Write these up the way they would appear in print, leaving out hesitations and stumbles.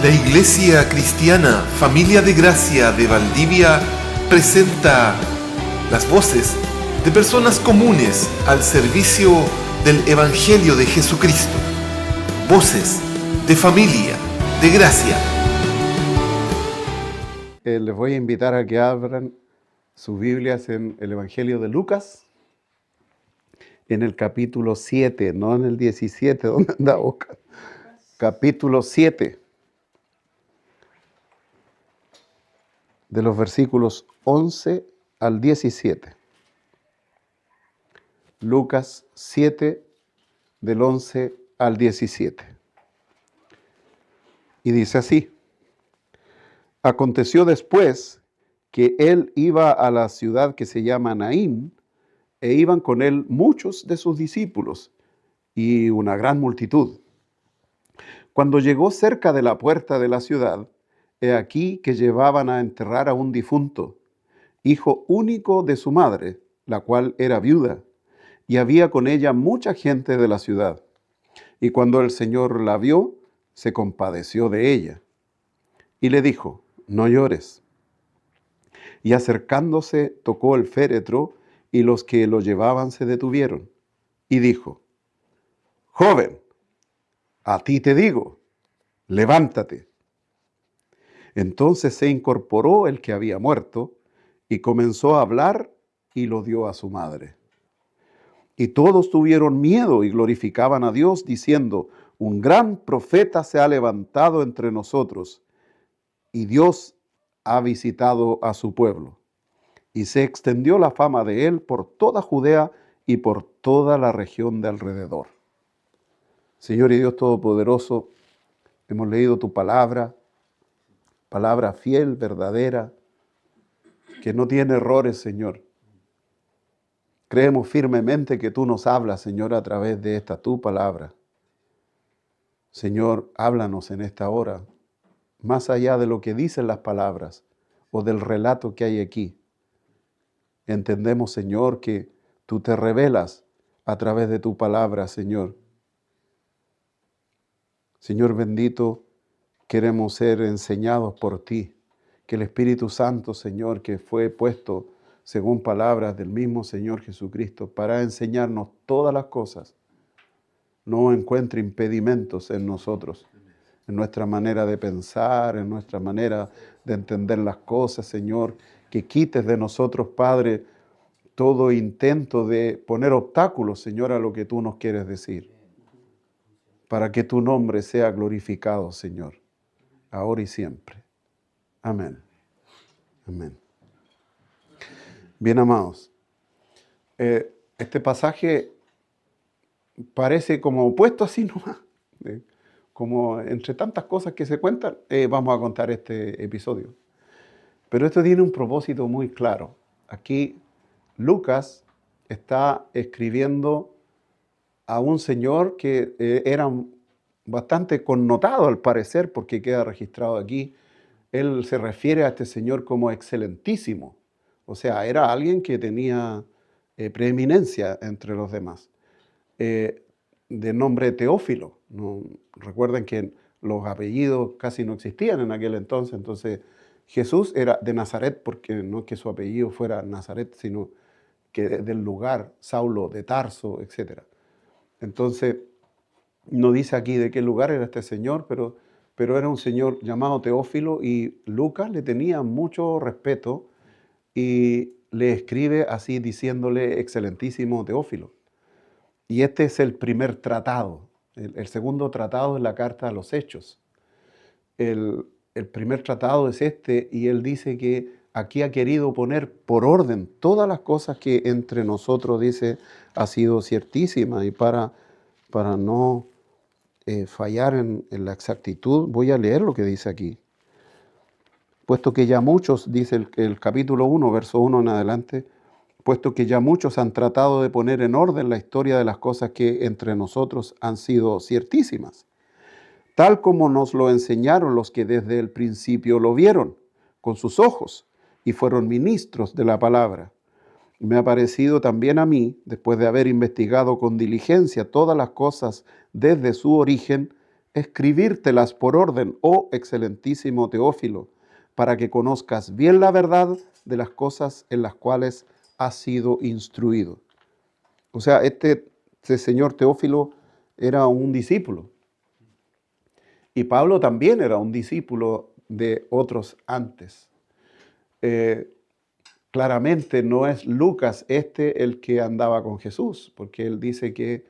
La Iglesia Cristiana Familia de Gracia de Valdivia presenta las voces de personas comunes al servicio del Evangelio de Jesucristo. Voces de Familia de Gracia. Les voy a invitar a que abran sus Biblias en el Evangelio de Lucas, en el capítulo 7, no en el 17, ¿dónde anda Oscar? Capítulo 7, de los versículos 11 al 17. Lucas 7, del 11 al 17. Y dice así: Aconteció después que él iba a la ciudad que se llama Naín, e iban con él muchos de sus discípulos y una gran multitud. Cuando llegó cerca de la puerta de la ciudad, he aquí que llevaban a enterrar a un difunto, hijo único de su madre, la cual era viuda, y había con ella mucha gente de la ciudad. Y cuando el Señor la vio, se compadeció de ella, y le dijo: no llores. Y acercándose, tocó el féretro, y los que lo llevaban se detuvieron. Y dijo: joven, a ti te digo, levántate. Entonces se incorporó el que había muerto, y comenzó a hablar, y lo dio a su madre. Y todos tuvieron miedo y glorificaban a Dios, diciendo: un gran profeta se ha levantado entre nosotros, y Dios ha visitado a su pueblo. Y se extendió la fama de él por toda Judea y por toda la región de alrededor. Señor y Dios Todopoderoso, hemos leído tu palabra, palabra fiel, verdadera, que no tiene errores, Señor. Creemos firmemente que tú nos hablas, Señor, a través de esta tu palabra. Señor, háblanos en esta hora, más allá de lo que dicen las palabras o del relato que hay aquí. Entendemos, Señor, que tú te revelas a través de tu palabra, Señor. Señor bendito, queremos ser enseñados por ti. Que el Espíritu Santo, Señor, que fue puesto según palabras del mismo Señor Jesucristo para enseñarnos todas las cosas, no encuentre impedimentos en nosotros, en nuestra manera de pensar, en nuestra manera de entender las cosas, Señor. Que quites de nosotros, Padre, todo intento de poner obstáculos, Señor, a lo que tú nos quieres decir, para que tu nombre sea glorificado, Señor, ahora y siempre. Amén. Amén. Bien, amados, este pasaje parece como puesto así nomás, como entre tantas cosas que se cuentan, vamos a contar este episodio. Pero esto tiene un propósito muy claro. Aquí Lucas está escribiendo a un señor que era bastante connotado al parecer, porque queda registrado aquí. Él se refiere a este señor como excelentísimo. O sea, era alguien que tenía preeminencia entre los demás. De nombre Teófilo. ¿No? Recuerden que los apellidos casi no existían en aquel entonces. Entonces Jesús era de Nazaret, porque no es que su apellido fuera Nazaret, sino que del lugar, Saulo de Tarso, etc. Entonces, no dice aquí de qué lugar era este señor, pero era un señor llamado Teófilo, y Lucas le tenía mucho respeto y le escribe así diciéndole: excelentísimo Teófilo. Y este es el primer tratado. El segundo tratado es la carta a los Hechos. El primer tratado es este, y él dice que aquí ha querido poner por orden todas las cosas que entre nosotros, dice, ha sido ciertísima. Y para no fallar en la exactitud, voy a leer lo que dice aquí. Puesto que ya muchos, dice el capítulo 1, verso 1 en adelante, puesto que ya muchos han tratado de poner en orden la historia de las cosas que entre nosotros han sido ciertísimas, tal como nos lo enseñaron los que desde el principio lo vieron con sus ojos y fueron ministros de la palabra. Me ha parecido también a mí, después de haber investigado con diligencia todas las cosas desde su origen, escribírtelas por orden, oh excelentísimo Teófilo, para que conozcas bien la verdad de las cosas en las cuales has sido instruido. O sea, este señor Teófilo era un discípulo. Y Pablo también era un discípulo de otros antes. Claramente no es Lucas el que andaba con Jesús, porque él dice que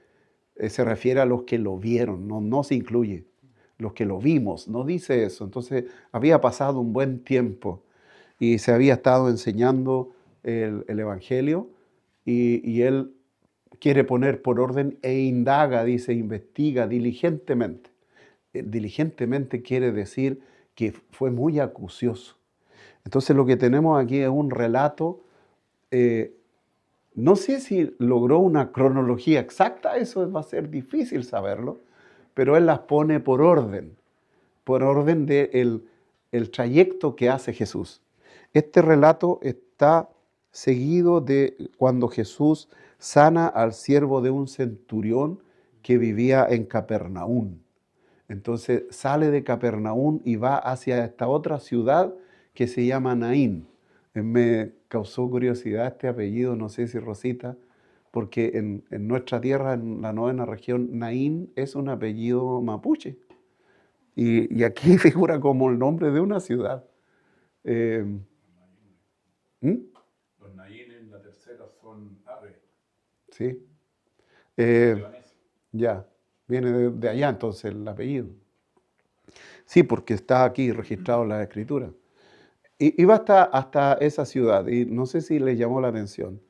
se refiere a los que lo vieron, no se incluye. Los que lo vimos, no dice eso. Entonces había pasado un buen tiempo y se había estado enseñando el Evangelio y él quiere poner por orden e indaga, dice, investiga diligentemente. Diligentemente quiere decir que fue muy acucioso. Entonces lo que tenemos aquí es un relato, no sé si logró una cronología exacta, eso va a ser difícil saberlo, pero él las pone por orden de el trayecto que hace Jesús. Este relato está seguido de cuando Jesús sana al siervo de un centurión que vivía en Capernaum. Entonces sale de Capernaum y va hacia esta otra ciudad que se llama Naín. Me causó curiosidad este apellido, no sé si Rosita, porque en nuestra tierra, en la 9ª región, Naín es un apellido mapuche. Y aquí figura como el nombre de una ciudad. ¿Mm? Los Nayin en la tercera son árabes. Sí. Libaneses. Ya, viene de allá entonces el apellido. Sí, porque está aquí registrado en la escritura. Iba hasta esa ciudad y no sé si les llamó la atención.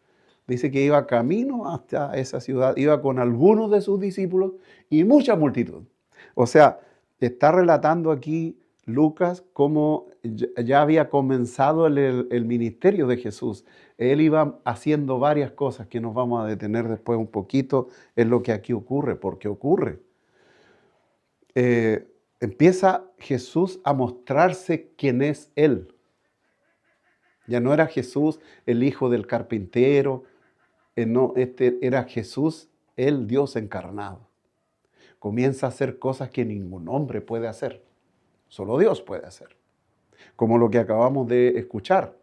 Dice que iba camino hasta esa ciudad, iba con algunos de sus discípulos y mucha multitud. O sea, está relatando aquí Lucas cómo ya había comenzado el ministerio de Jesús. Él iba haciendo varias cosas que nos vamos a detener después un poquito en lo que aquí ocurre, porque ocurre. Empieza Jesús a mostrarse quién es Él. Ya no era Jesús el hijo del carpintero, no, era Jesús, el Dios encarnado. Comienza a hacer cosas que ningún hombre puede hacer, solo Dios puede hacer, como lo que acabamos de escuchar.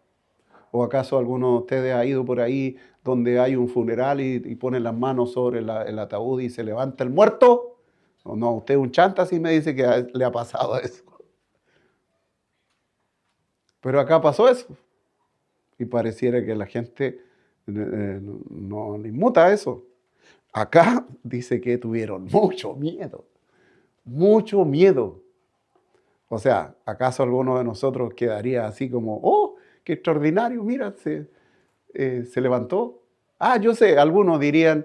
¿O acaso alguno de ustedes ha ido por ahí donde hay un funeral y ponen las manos sobre el ataúd y se levanta el muerto? O no, usted es un chanta si me dice que le ha pasado eso. Pero acá pasó eso. Y pareciera que la gente no le inmuta eso. Acá dice que tuvieron mucho miedo, mucho miedo. O sea, ¿acaso alguno de nosotros quedaría así como, oh, qué extraordinario, mira, se levantó? Ah, yo sé, algunos dirían,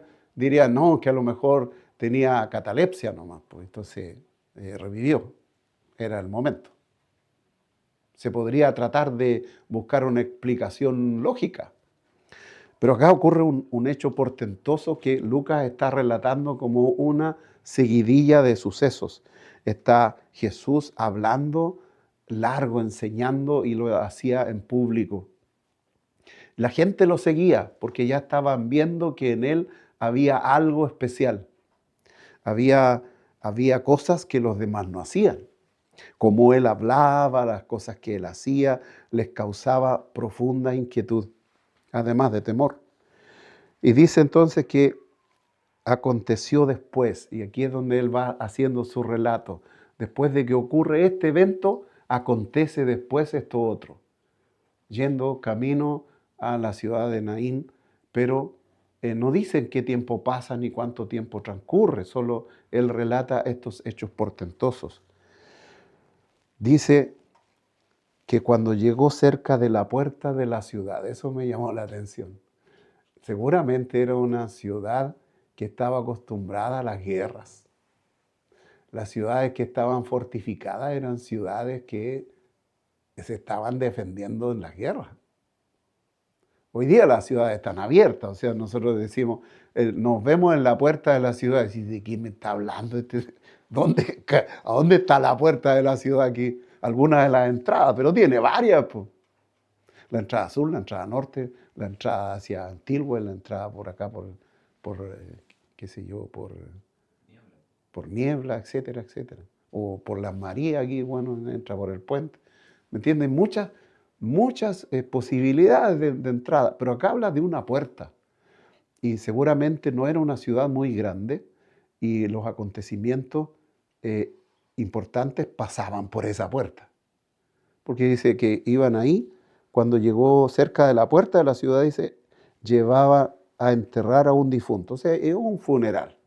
no, que a lo mejor tenía catalepsia nomás, pues entonces revivió, era el momento. Se podría tratar de buscar una explicación lógica. Pero acá ocurre un hecho portentoso que Lucas está relatando como una seguidilla de sucesos. Está Jesús hablando largo, enseñando y lo hacía en público. La gente lo seguía porque ya estaban viendo que en él había algo especial. Había cosas que los demás no hacían. Como él hablaba, las cosas que él hacía, les causaba profunda inquietud, además de temor. Y dice entonces que aconteció después, y aquí es donde él va haciendo su relato, después de que ocurre este evento, acontece después esto otro, yendo camino a la ciudad de Naín, pero no dicen qué tiempo pasa ni cuánto tiempo transcurre, solo él relata estos hechos portentosos. Dice que cuando llegó cerca de la puerta de la ciudad, eso me llamó la atención. Seguramente era una ciudad que estaba acostumbrada a las guerras. Las ciudades que estaban fortificadas eran ciudades que se estaban defendiendo en las guerras. Hoy día las ciudades están abiertas, o sea, nosotros decimos, nos vemos en la puerta de la ciudad y decimos, ¿de quién me está hablando? ¿A dónde está la puerta de la ciudad aquí? Algunas de las entradas, pero tiene varias, pues. La entrada sur, la entrada norte, la entrada hacia Antilgüe, la entrada por acá, qué sé yo, por Niebla, etcétera, etcétera. o por las Marías aquí, bueno, entra por el puente. ¿Me entienden? Muchas posibilidades de entrada, pero acá habla de una puerta. Y seguramente no era una ciudad muy grande y los acontecimientos importantes pasaban por esa puerta. Porque dice que iban ahí, cuando llegó cerca de la puerta de la ciudad, dice, llevaba a enterrar a un difunto. O sea, es un funeral.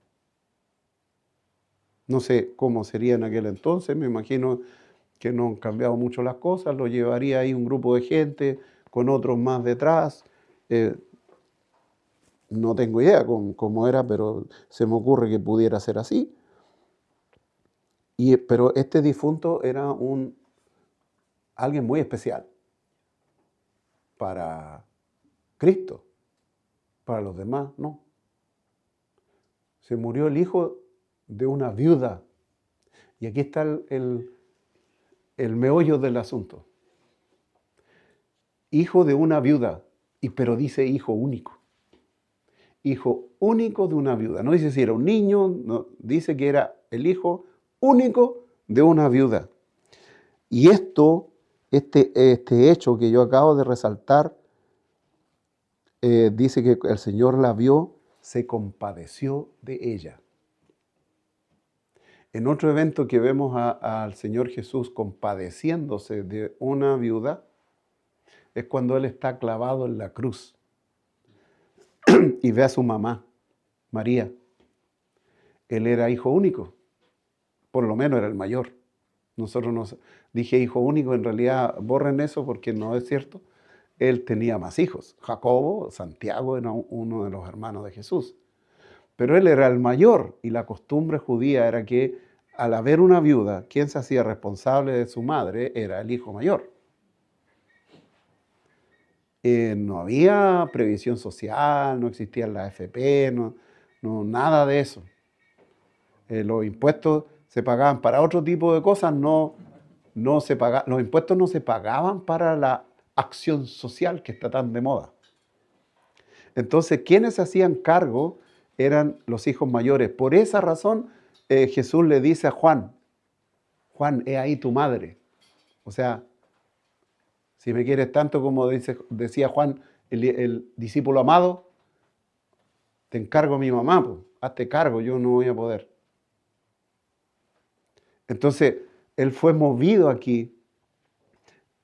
No sé cómo sería en aquel entonces, me imagino que no han cambiado mucho las cosas, lo llevaría ahí un grupo de gente con otros más detrás. No tengo idea cómo era, pero se me ocurre que pudiera ser así. Pero este difunto era alguien muy especial para Cristo, para los demás no. Se murió el hijo de una viuda. Y aquí está el meollo del asunto. Hijo de una viuda, pero dice hijo único. Hijo único de una viuda. No dice si era un niño, no, dice que era el hijo único de una viuda. Y este hecho que yo acabo de resaltar, dice que el Señor la vio, se compadeció de ella. En otro evento que vemos al Señor Jesús compadeciéndose de una viuda, es cuando Él está clavado en la cruz y ve a su mamá, María. Él era hijo único, por lo menos era el mayor. Dije hijo único, en realidad borren eso porque no es cierto. Él tenía más hijos. Jacobo, Santiago era uno de los hermanos de Jesús. Pero él era el mayor y la costumbre judía era que al haber una viuda, quien se hacía responsable de su madre era el hijo mayor. No había previsión social, no existían las AFP, nada de eso. Los impuestos se pagaban para otro tipo de cosas, los impuestos no se pagaban para la acción social que está tan de moda. Entonces, quienes se hacían cargo eran los hijos mayores. Por esa razón, Jesús le dice a Juan, he ahí tu madre. O sea, si me quieres tanto como decía Juan, el discípulo amado, te encargo a mi mamá, pues, hazte cargo, yo no voy a poder. Entonces, él fue movido aquí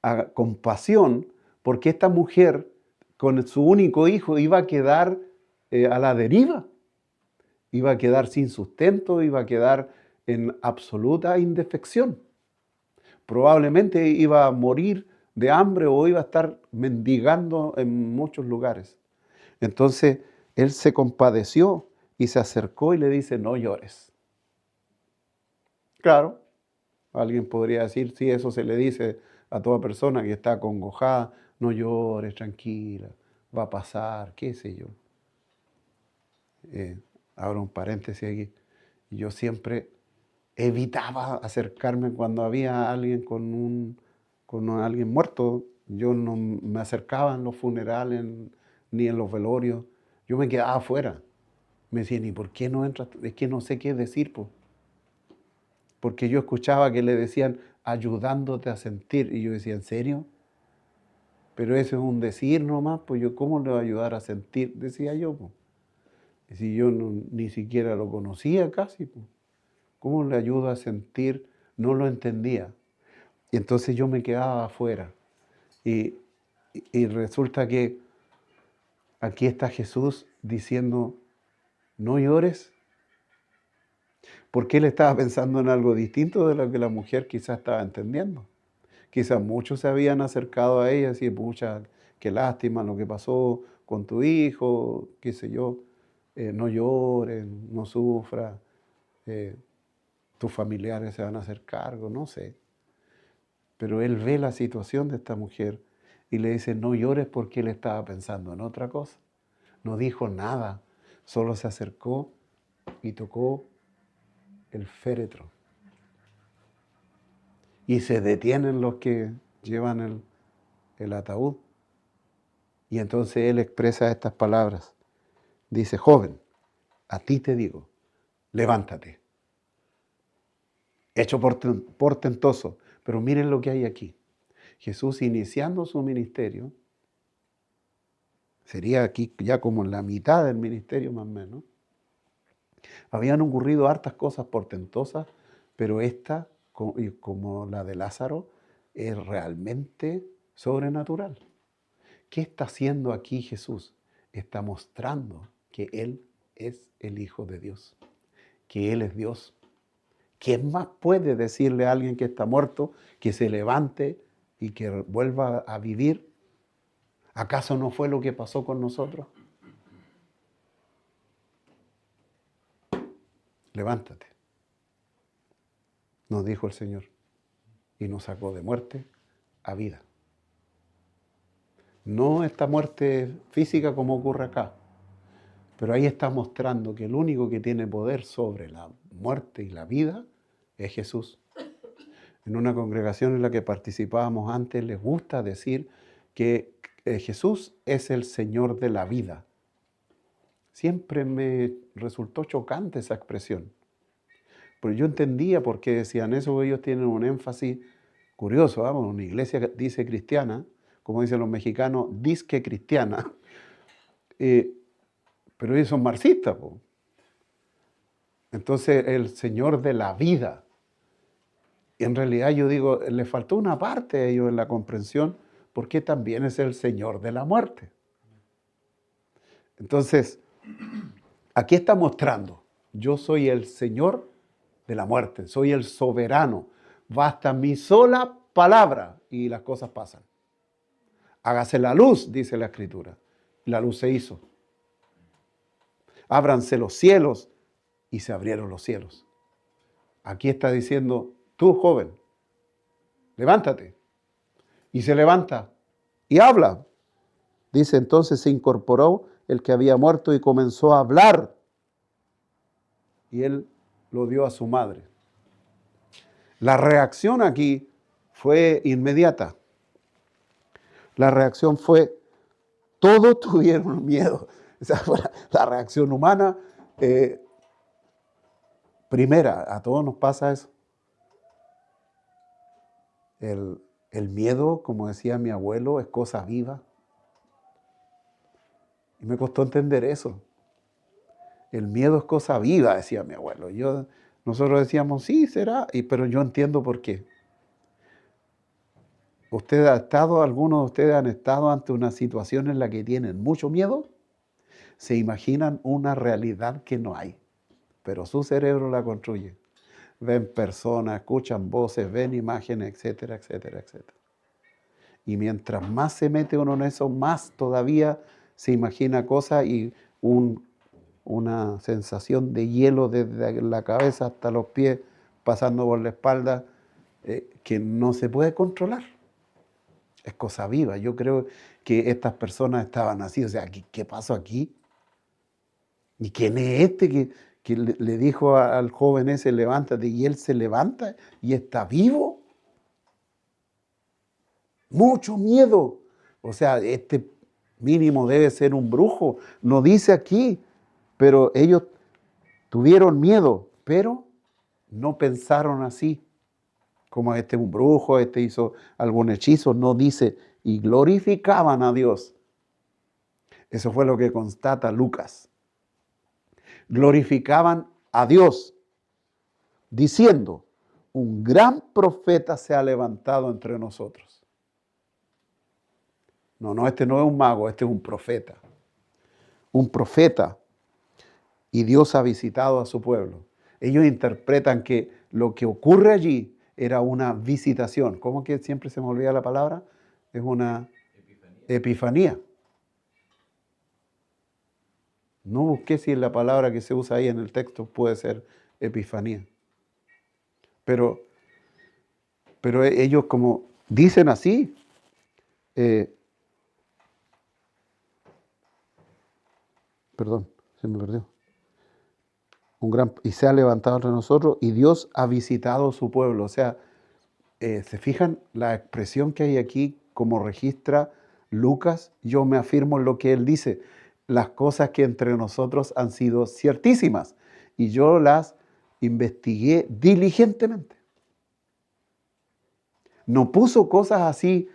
a compasión porque esta mujer con su único hijo iba a quedar a la deriva, iba a quedar sin sustento, iba a quedar en absoluta indefección. Probablemente iba a morir de hambre o iba a estar mendigando en muchos lugares. Entonces, él se compadeció y se acercó y le dice, no llores. Claro, alguien podría decir, sí, eso se le dice a toda persona que está acongojada, no llores, tranquila, va a pasar, qué sé yo. Abro un paréntesis aquí. Yo siempre evitaba acercarme cuando había alguien con alguien muerto. Yo no me acercaba en los funerales ni en los velorios. Yo me quedaba afuera. Me decían, ¿y por qué no entras? Es que no sé qué decir, pues. Porque yo escuchaba que le decían, ayudándote a sentir. Y yo decía, ¿en serio? Pero eso es un decir nomás, pues yo, ¿cómo le voy a ayudar a sentir? Decía yo, pues. Y si yo ni siquiera lo conocía casi, pues. ¿Cómo le ayudo a sentir? No lo entendía. Y entonces yo me quedaba afuera. Y resulta que aquí está Jesús diciendo, no llores. Porque él estaba pensando en algo distinto de lo que la mujer quizás estaba entendiendo. Quizás muchos se habían acercado a ella y decían, pucha, qué lástima lo que pasó con tu hijo, qué sé yo, no llores, no sufras, tus familiares se van a hacer cargo, no sé. Pero él ve la situación de esta mujer y le dice, no llores, porque él estaba pensando en otra cosa. No dijo nada, solo se acercó y tocó el féretro. Y se detienen los que llevan el ataúd. Y entonces él expresa estas palabras. Dice, joven, a ti te digo, levántate. hecho portentoso. Pero miren lo que hay aquí. Jesús iniciando su ministerio, sería aquí ya como en la mitad del ministerio más o menos, habían ocurrido hartas cosas portentosas, pero esta, como la de Lázaro, es realmente sobrenatural. ¿Qué está haciendo aquí Jesús? Está mostrando que Él es el Hijo de Dios, que Él es Dios. ¿Quién más puede decirle a alguien que está muerto que se levante y que vuelva a vivir? ¿Acaso no fue lo que pasó con nosotros? Levántate, nos dijo el Señor, y nos sacó de muerte a vida. No esta muerte física como ocurre acá, pero ahí está mostrando que el único que tiene poder sobre la muerte y la vida es Jesús. En una congregación en la que participábamos antes les gusta decir que Jesús es el Señor de la vida. Siempre me resultó chocante esa expresión. Pero yo entendía por qué decían eso, ellos tienen un énfasis curioso. Vamos, una iglesia que dice cristiana, como dicen los mexicanos, disque cristiana, pero ellos son marxistas. Po. Entonces, el Señor de la vida. Y en realidad yo digo, le faltó una parte a ellos en la comprensión, porque también es el Señor de la muerte. Entonces, aquí está mostrando, yo soy el Señor de la muerte, soy el soberano. Basta mi sola palabra y las cosas pasan. Hágase la luz, dice la Escritura. La luz se hizo. Ábranse los cielos y se abrieron los cielos. Aquí está diciendo, tú joven, levántate. Y se levanta y habla. Dice, entonces se incorporó el que había muerto y comenzó a hablar. Y él lo dio a su madre. La reacción aquí fue inmediata. La reacción fue, todos tuvieron miedo. Esa fue la reacción humana primera. A todos nos pasa eso. El miedo, como decía mi abuelo, es cosa viva. Y me costó entender eso. El miedo es cosa viva, decía mi abuelo. Nosotros decíamos, sí, será, pero yo entiendo por qué. Algunos de ustedes han estado ante una situación en la que tienen mucho miedo, se imaginan una realidad que no hay, pero su cerebro la construye. Ven personas, escuchan voces, ven imágenes, etcétera, etcétera, etcétera. Y mientras más se mete uno en eso, más todavía se imagina cosas y una sensación de hielo desde la cabeza hasta los pies, pasando por la espalda, que no se puede controlar. Es cosa viva. Yo creo que estas personas estaban así. O sea, ¿qué pasó aquí? ¿Y quién es este que le dijo al joven ese, levántate? Y él se levanta y está vivo. Mucho miedo. O sea, este mínimo debe ser un brujo. No dice aquí, pero ellos tuvieron miedo, pero no pensaron así. Como este es un brujo, este hizo algún hechizo, no dice, y glorificaban a Dios. Eso fue lo que constata Lucas. Glorificaban a Dios, diciendo, un gran profeta se ha levantado entre nosotros. No, este no es un mago, este es un profeta. Un profeta. Y Dios ha visitado a su pueblo. Ellos interpretan que lo que ocurre allí era una visitación. ¿Cómo que siempre se me olvida la palabra? Es una epifanía. No busqué si la palabra que se usa ahí en el texto puede ser epifanía. Pero ellos como dicen así, perdón, se me perdió. Y se ha levantado entre nosotros y Dios ha visitado su pueblo. O sea, ¿se fijan la expresión que hay aquí como registra Lucas? Yo me afirmo en lo que él dice. Las cosas que entre nosotros han sido ciertísimas y yo las investigué diligentemente. No puso cosas así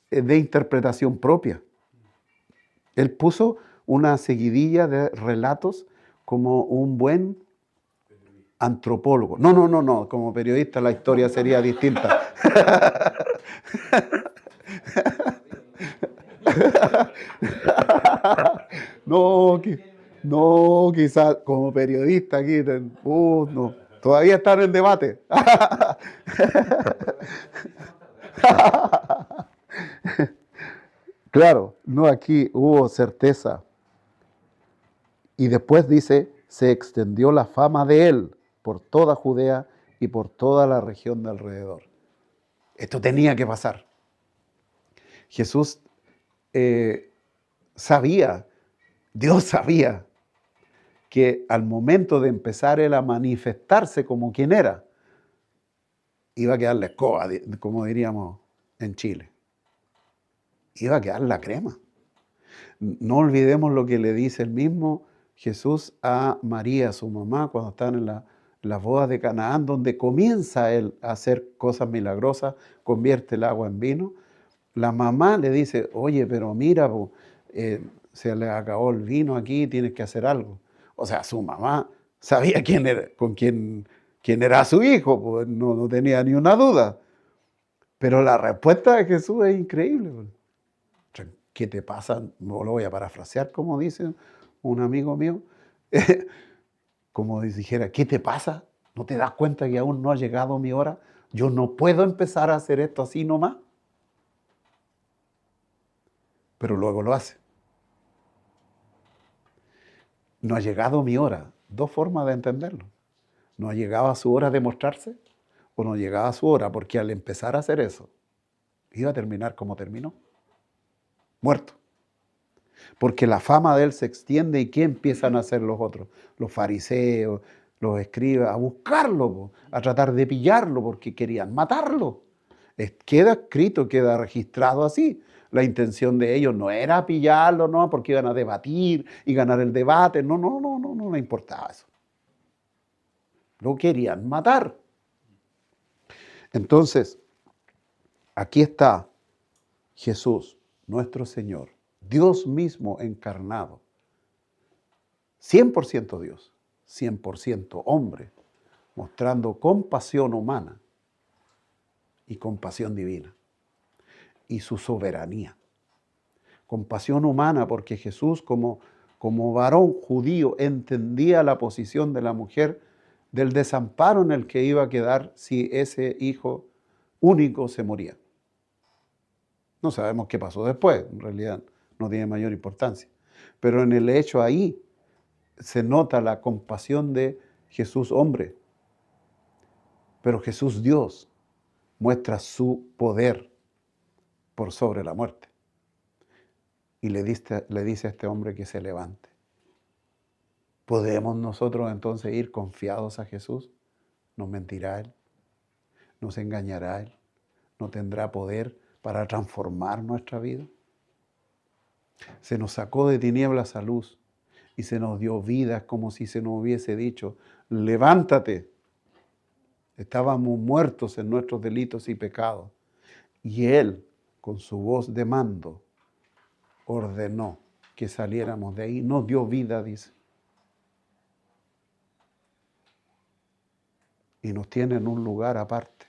de interpretación propia. Él puso una seguidilla de relatos como un buen antropólogo. No, como periodista la historia sería distinta. No, no, quizás como periodista aquí, no, todavía están en debate. Claro, no, aquí hubo certeza. Y después dice, se extendió la fama de él por toda Judea y por toda la región de alrededor. Esto tenía que pasar. Jesús sabía, Dios sabía que al momento de empezar él a manifestarse como quien era, iba a quedar la escoba, como diríamos en Chile. Iba a quedar la crema. No olvidemos lo que le dice el mismo Jesús a María, su mamá, cuando están en las bodas de Canaán, donde comienza él a hacer cosas milagrosas, convierte el agua en vino. La mamá le dice, oye, pero mira, se le acabó el vino aquí, tienes que hacer algo. O sea, su mamá sabía quién era, quién era su hijo, pues no tenía ni una duda. Pero la respuesta de Jesús es increíble. ¿Qué te pasa? No lo voy a parafrasear, como dice un amigo mío. Como dijera, ¿qué te pasa? ¿No te das cuenta que aún no ha llegado mi hora? Yo no puedo empezar a hacer esto así nomás. Pero luego lo hace. No ha llegado mi hora. Dos formas de entenderlo. No ha llegado a su hora de mostrarse o no llegaba a su hora, porque al empezar a hacer eso, iba a terminar como terminó. Muerto. Porque la fama de él se extiende y ¿qué empiezan a hacer los otros? Los fariseos, los escribas, a buscarlo, a tratar de pillarlo porque querían matarlo. Queda escrito, queda registrado así. La intención de ellos no era pillarlo, no, porque iban a debatir y ganar el debate. No le importaba eso. Lo querían matar. Entonces, aquí está Jesús, nuestro Señor, Dios mismo encarnado, 100% Dios, 100% hombre, mostrando compasión humana y compasión divina y su soberanía. Compasión humana porque Jesús como varón judío entendía la posición de la mujer, del desamparo en el que iba a quedar si ese hijo único se moría. No sabemos qué pasó después, en realidad no tiene mayor importancia. Pero en el hecho ahí se nota la compasión de Jesús hombre. Pero Jesús Dios muestra su poder por sobre la muerte. Y le dice a este hombre que se levante. ¿Podemos nosotros entonces ir confiados a Jesús? ¿Nos mentirá Él? ¿Nos engañará Él? ¿No tendrá poder para transformar nuestra vida? Se nos sacó de tinieblas a luz y se nos dio vida como si se nos hubiese dicho, levántate. Estábamos muertos en nuestros delitos y pecados. Y Él, con su voz de mando, ordenó que saliéramos de ahí. Nos dio vida, dice. Y nos tiene en un lugar aparte.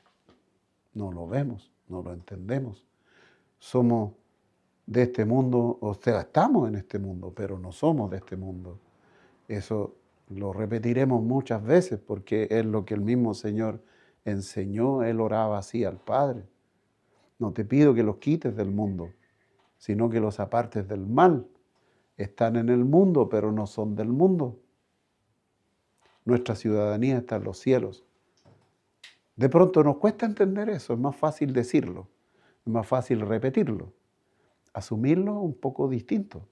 No lo vemos, no lo entendemos. Somos de este mundo, o sea, estamos en este mundo, pero no somos de este mundo. Eso lo repetiremos muchas veces porque es lo que el mismo Señor enseñó. Él oraba así al Padre. No te pido que los quites del mundo, sino que los apartes del mal. Están en el mundo, pero no son del mundo. Nuestra ciudadanía está en los cielos. De pronto nos cuesta entender eso, es más fácil decirlo, es más fácil repetirlo. Asumirlo un poco distinto.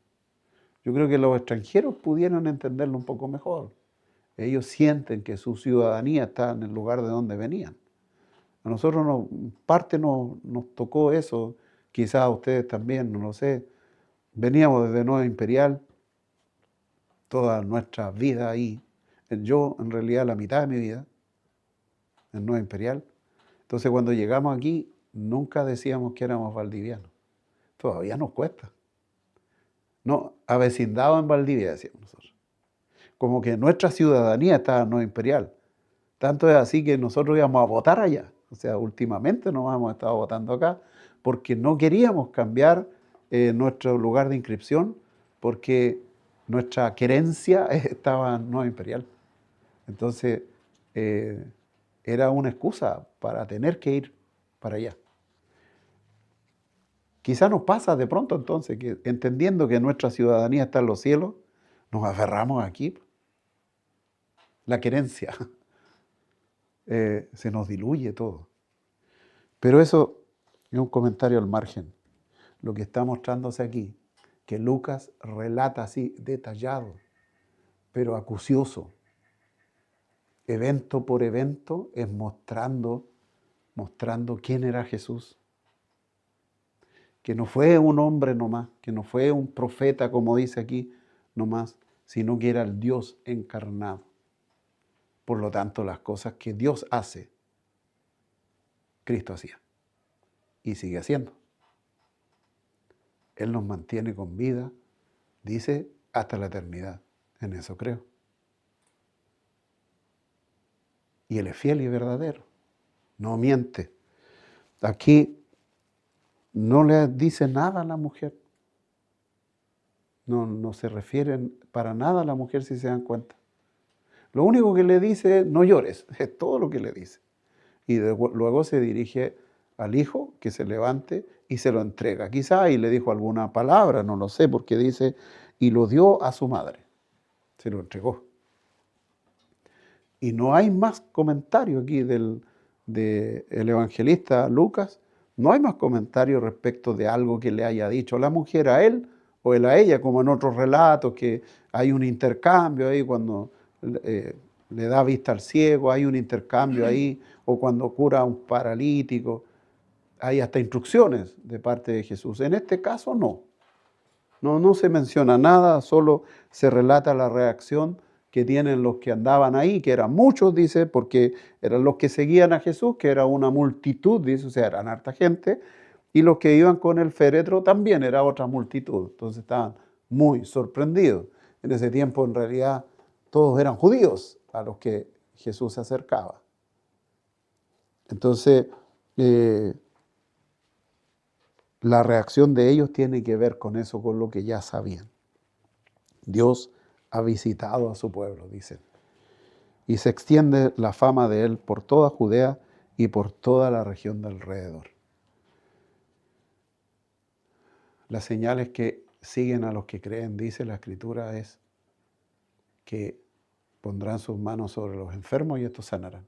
Yo creo que los extranjeros pudieran entenderlo un poco mejor. Ellos sienten que su ciudadanía está en el lugar de donde venían. A nosotros parte nos tocó eso, quizás a ustedes también, no lo sé. Veníamos desde Nueva Imperial, toda nuestra vida ahí. Yo, en realidad, la mitad de mi vida en Nueva Imperial. Entonces, cuando llegamos aquí, nunca decíamos que éramos valdivianos. Todavía nos cuesta. No, avecindado en Valdivia, decíamos nosotros. Como que nuestra ciudadanía estaba no imperial. Tanto es así que nosotros íbamos a votar allá. O sea, últimamente nos hemos estado votando acá porque no queríamos cambiar nuestro lugar de inscripción porque nuestra querencia estaba no imperial. Entonces, era una excusa para tener que ir para allá. Quizá nos pasa de pronto entonces que entendiendo que nuestra ciudadanía está en los cielos, nos aferramos aquí. La querencia. Se nos diluye todo. Pero eso es un comentario al margen. Lo que está mostrándose aquí, que Lucas relata así, detallado, pero acucioso, evento por evento, es mostrando quién era Jesús. Que no fue un hombre nomás, que no fue un profeta, como dice aquí nomás, sino que era el Dios encarnado. Por lo tanto, las cosas que Dios hace, Cristo hacía y sigue haciendo. Él nos mantiene con vida, dice, hasta la eternidad. En eso creo. Y Él es fiel y verdadero. No miente. Aquí no le dice nada a la mujer. No se refiere para nada a la mujer, si se dan cuenta. Lo único que le dice es no llores. Es todo lo que le dice. Y luego se dirige al hijo que se levante y se lo entrega. Quizá ahí le dijo alguna palabra, no lo sé, porque dice, y lo dio a su madre. Se lo entregó. Y no hay más comentario aquí del evangelista Lucas, no hay más comentario respecto de algo que le haya dicho la mujer a él o él a ella, como en otros relatos, que hay un intercambio ahí cuando le da vista al ciego, hay un intercambio ahí, o cuando cura a un paralítico, hay hasta instrucciones de parte de Jesús. En este caso no se menciona nada, solo se relata la reacción que tienen los que andaban ahí, que eran muchos, dice, porque eran los que seguían a Jesús, que era una multitud, dice, o sea, eran harta gente, y los que iban con el féretro también era otra multitud, entonces estaban muy sorprendidos. En ese tiempo, en realidad, todos eran judíos a los que Jesús se acercaba. Entonces, la reacción de ellos tiene que ver con eso, con lo que ya sabían. Dios ha visitado a su pueblo, dicen. Y se extiende la fama de él por toda Judea y por toda la región de alrededor. Las señales que siguen a los que creen, dice la Escritura, es que pondrán sus manos sobre los enfermos y estos sanarán.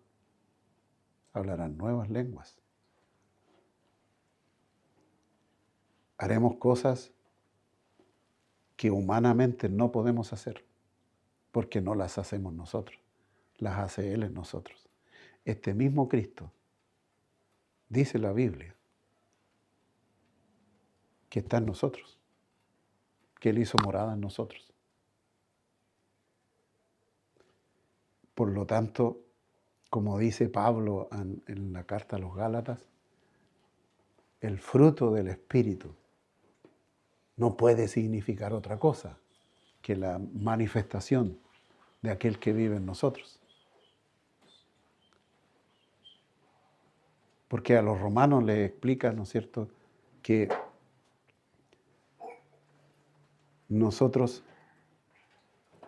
Hablarán nuevas lenguas. Haremos cosas que humanamente no podemos hacer, porque no las hacemos nosotros, las hace Él en nosotros. Este mismo Cristo, dice la Biblia, que está en nosotros, que Él hizo morada en nosotros. Por lo tanto, como dice Pablo en la carta a los Gálatas, el fruto del Espíritu no puede significar otra cosa que la manifestación de aquel que vive en nosotros. Porque a los romanos les explica, ¿no es cierto?, que nosotros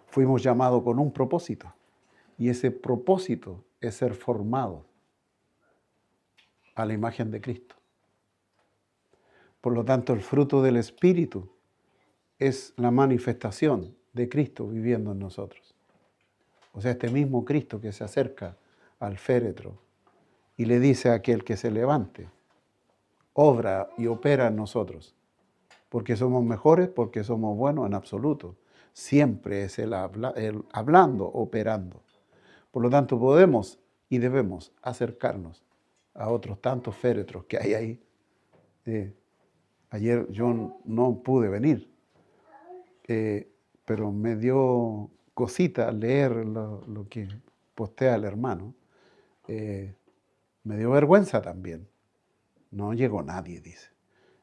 fuimos llamados con un propósito, y ese propósito es ser formados a la imagen de Cristo. Por lo tanto, el fruto del Espíritu es la manifestación de Cristo viviendo en nosotros. O sea, este mismo Cristo que se acerca al féretro y le dice a aquel que se levante, obra y opera en nosotros, porque somos mejores, porque somos buenos en absoluto. Siempre es Él hablando, operando. Por lo tanto, podemos y debemos acercarnos a otros tantos féretros que hay ahí. Ayer yo no pude venir, pero me dio cosita leer lo que postea el hermano. Me dio vergüenza también No llegó nadie, dice.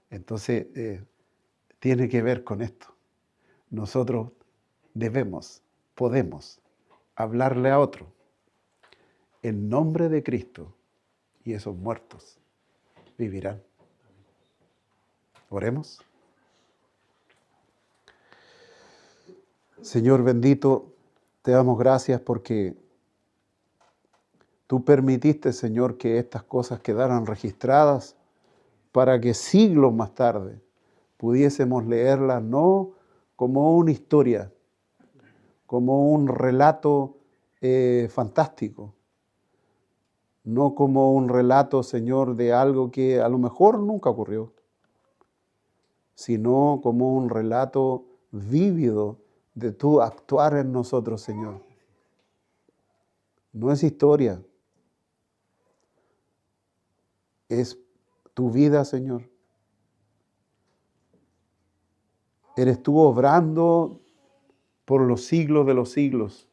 Entonces, tiene que ver con esto. Nosotros podemos hablarle a otro en nombre de Cristo y esos muertos vivirán. Oremos. Señor bendito, te damos gracias porque tú permitiste, Señor, que estas cosas quedaran registradas para que siglos más tarde pudiésemos leerlas no como una historia, como un relato fantástico, no como un relato, Señor, de algo que a lo mejor nunca ocurrió, sino como un relato vívido de tu actuar en nosotros, Señor. No es historia, es tu vida, Señor. Eres tú obrando por los siglos de los siglos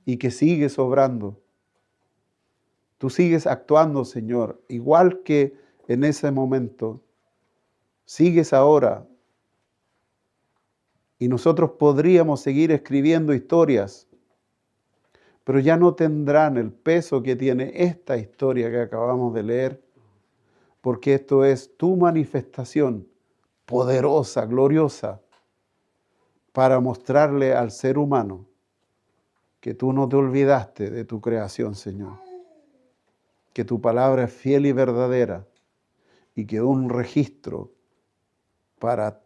y que sigues obrando. Tú sigues actuando, Señor, igual que en ese momento. Sigues ahora. Y nosotros podríamos seguir escribiendo historias, pero ya no tendrán el peso que tiene esta historia que acabamos de leer, porque esto es tu manifestación poderosa, gloriosa, para mostrarle al ser humano que tú no te olvidaste de tu creación, Señor, que tu palabra es fiel y verdadera y que un registro para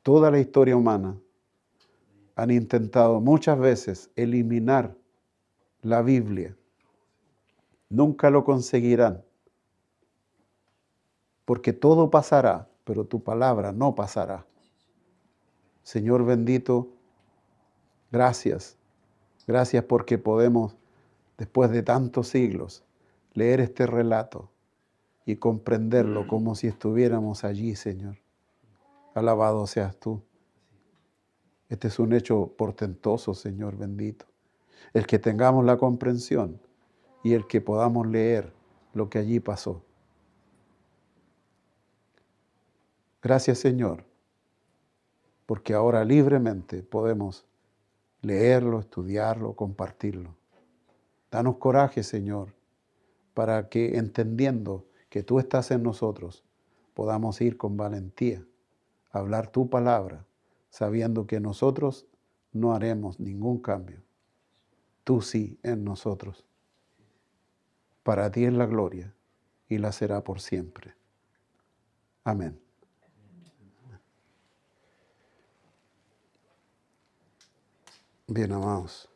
toda la historia humana. Han intentado muchas veces eliminar la Biblia. Nunca lo conseguirán, porque todo pasará, pero tu palabra no pasará. Señor bendito, gracias. Gracias porque podemos, después de tantos siglos, leer este relato y comprenderlo como si estuviéramos allí, Señor. Alabado seas tú. Este es un hecho portentoso, Señor bendito. El que tengamos la comprensión y el que podamos leer lo que allí pasó. Gracias, Señor, porque ahora libremente podemos leerlo, estudiarlo, compartirlo. Danos coraje, Señor, para que entendiendo que tú estás en nosotros, podamos ir con valentía a hablar tu palabra, sabiendo que nosotros no haremos ningún cambio. Tú sí en nosotros. Para ti es la gloria y la será por siempre. Amén. Bien, amados.